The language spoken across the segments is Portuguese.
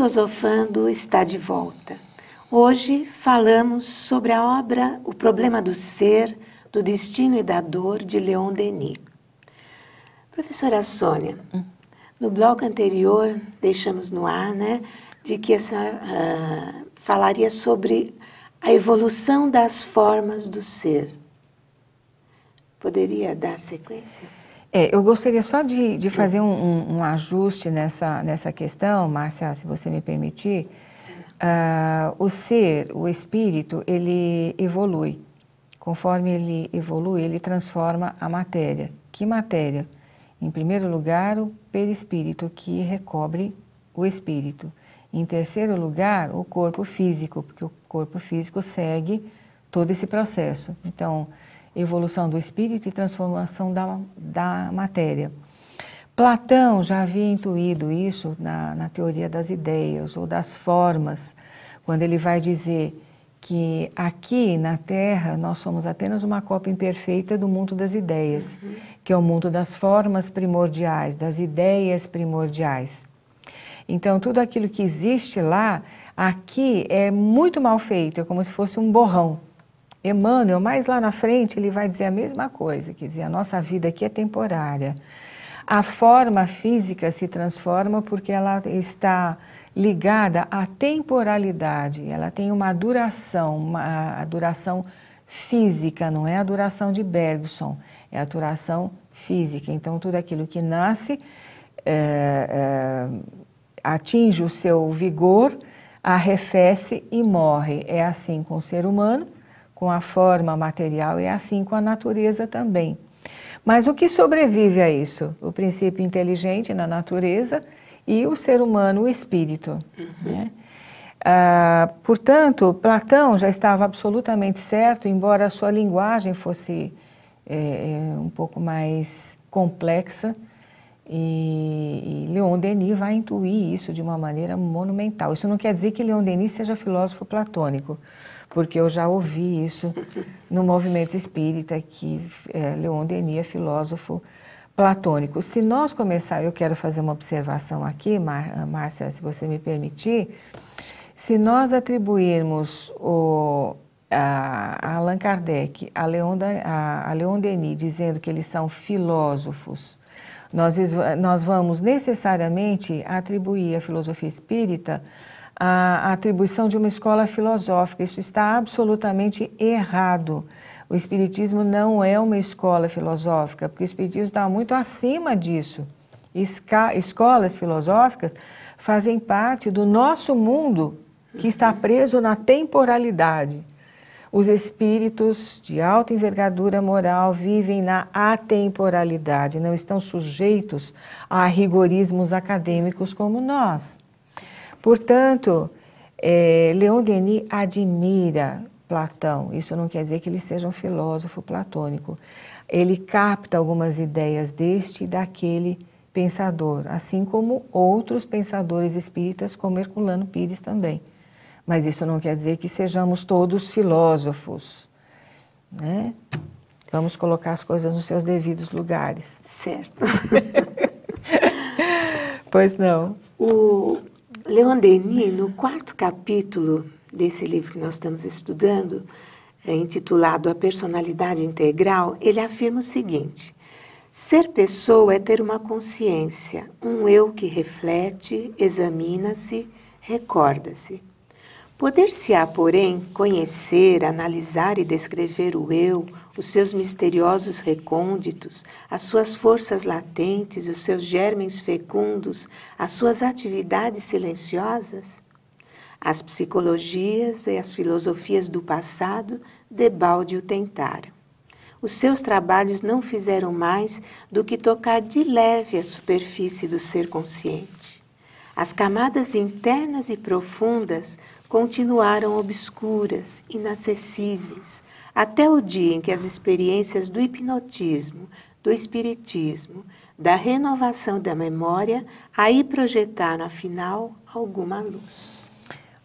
Filosofando está de volta. Hoje falamos sobre a obra O Problema do Ser, do Destino e da Dor, de Leon Denis. Professora Sônia, no bloco anterior deixamos no ar, de que a senhora falaria sobre a evolução das formas do ser. Poderia dar sequência? Eu gostaria só de fazer um ajuste nessa questão, Márcia, se você me permitir. O ser, o espírito, ele evolui. Conforme ele evolui, ele transforma a matéria. Que matéria? Em primeiro lugar, o perispírito, que recobre o espírito. Em terceiro lugar, o corpo físico, porque o corpo físico segue todo esse processo. Então, evolução do espírito e transformação da matéria. Platão já havia intuído isso na teoria das ideias ou das formas, quando ele vai dizer que aqui na Terra nós somos apenas uma cópia imperfeita do mundo das ideias, que é o mundo das formas primordiais, das ideias primordiais. Então, tudo aquilo que existe lá, aqui é muito mal feito, é como se fosse um borrão. Emmanuel, mais lá na frente, ele vai dizer a mesma coisa, quer dizer, a nossa vida aqui é temporária. A forma física se transforma porque ela está ligada à temporalidade, ela tem uma duração, a duração física, não é a duração de Bergson, é a duração física. Então, tudo aquilo que nasce atinge o seu vigor, arrefece e morre. É assim com o ser humano, com a forma material, e assim com a natureza também. Mas o que sobrevive a isso? O princípio inteligente na natureza e o ser humano, o espírito. Né? Portanto, Platão já estava absolutamente certo, embora a sua linguagem fosse um pouco mais complexa, e Leon Denis vai intuir isso de uma maneira monumental. Isso não quer dizer que Leon Denis seja filósofo platônico, porque eu já ouvi isso no movimento espírita, que Leon Denis é filósofo platônico. Se nós começar, eu quero fazer uma observação aqui, Márcia, se você me permitir, se nós atribuirmos a Allan Kardec, a Leon Denis, dizendo que eles são filósofos, nós vamos necessariamente atribuir à filosofia espírita a atribuição de uma escola filosófica. Isso está absolutamente errado. O Espiritismo não é uma escola filosófica, porque o Espiritismo está muito acima disso. Escolas filosóficas fazem parte do nosso mundo que está preso na temporalidade. Os espíritos de alta envergadura moral vivem na atemporalidade, não estão sujeitos a rigorismos acadêmicos como nós. Portanto, Leon Denis admira Platão. Isso não quer dizer que ele seja um filósofo platônico. Ele capta algumas ideias deste e daquele pensador, assim como outros pensadores espíritas, como Herculano Pires também. Mas isso não quer dizer que sejamos todos filósofos, né? Vamos colocar as coisas nos seus devidos lugares. Certo. Pois não. O Leon Denis, no 4º capítulo desse livro que nós estamos estudando, intitulado A Personalidade Integral, ele afirma o seguinte: ser pessoa é ter uma consciência, um eu que reflete, examina-se, recorda-se. Poder-se-á, porém, conhecer, analisar e descrever o eu, os seus misteriosos recônditos, as suas forças latentes, os seus germens fecundos, as suas atividades silenciosas? As psicologias e as filosofias do passado debalde o tentaram. Os seus trabalhos não fizeram mais do que tocar de leve a superfície do ser consciente. As camadas internas e profundas continuaram obscuras, inacessíveis, até o dia em que as experiências do hipnotismo, do espiritismo, da renovação da memória aí projetaram, afinal, alguma luz.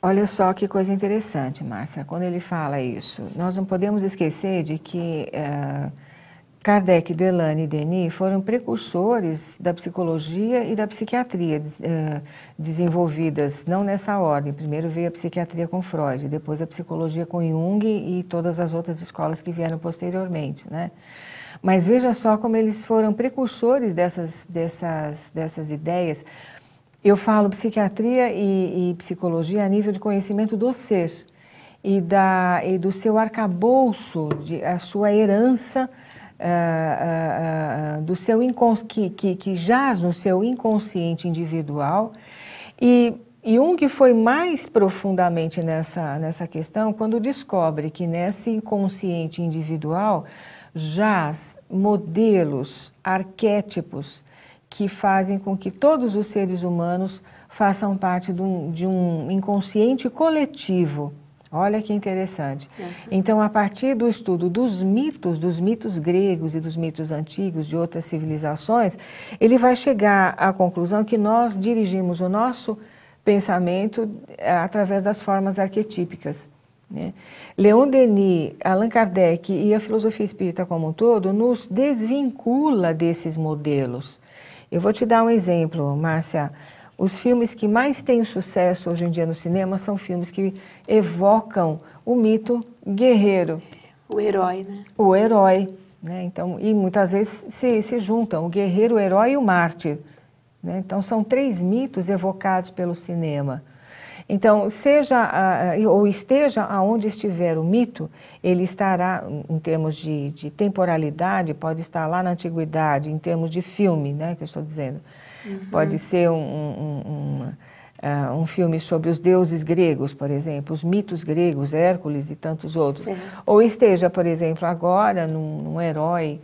Olha só que coisa interessante, Márcia, quando ele fala isso. Nós não podemos esquecer de que Kardec, Delane e Denis foram precursores da psicologia e da psiquiatria desenvolvidas, não nessa ordem. Primeiro veio a psiquiatria com Freud, depois a psicologia com Jung e todas as outras escolas que vieram posteriormente, né? Mas veja só como eles foram precursores dessas ideias. Eu falo psiquiatria e psicologia a nível de conhecimento do ser e do seu arcabouço, a sua herança, do seu que jaz no seu inconsciente individual. E Jung foi mais profundamente nessa questão quando descobre que nesse inconsciente individual jaz modelos, arquétipos que fazem com que todos os seres humanos façam parte de um inconsciente coletivo. Olha que interessante. Uhum. Então, a partir do estudo dos mitos gregos e dos mitos antigos de outras civilizações, ele vai chegar à conclusão que nós dirigimos o nosso pensamento através das formas arquetípicas, né? Leon Denis, Allan Kardec e a filosofia espírita como um todo nos desvincula desses modelos. Eu vou te dar um exemplo, Márcia. Os filmes que mais têm sucesso hoje em dia no cinema são filmes que evocam o mito guerreiro. O herói, né? O herói, né? Então, e muitas vezes se juntam o guerreiro, o herói e o mártir, né? Então, são 3 mitos evocados pelo cinema. Então, ou esteja aonde estiver o mito, ele estará, em termos de temporalidade, pode estar lá na antiguidade, em termos de filme, né, que eu estou dizendo. Uhum. Pode ser um filme sobre os deuses gregos, por exemplo, os mitos gregos, Hércules e tantos outros. Certo. Ou esteja, por exemplo, agora num herói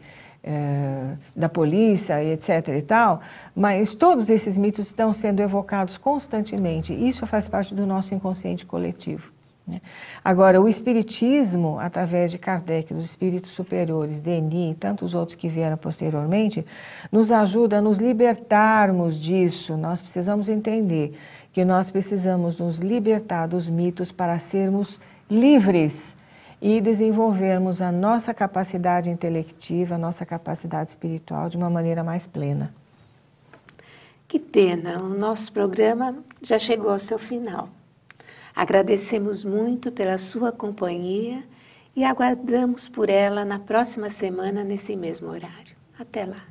da polícia, etc. e tal, mas todos esses mitos estão sendo evocados constantemente. Isso faz parte do nosso inconsciente coletivo, né? Agora, o espiritismo, através de Kardec, dos espíritos superiores, Denis e tantos outros que vieram posteriormente, nos ajuda a nos libertarmos disso. Nós precisamos entender que nós precisamos nos libertar dos mitos para sermos livres e desenvolvermos a nossa capacidade intelectiva, a nossa capacidade espiritual de uma maneira mais plena. Que pena, o nosso programa já chegou ao seu final. Agradecemos muito pela sua companhia e aguardamos por ela na próxima semana, nesse mesmo horário. Até lá!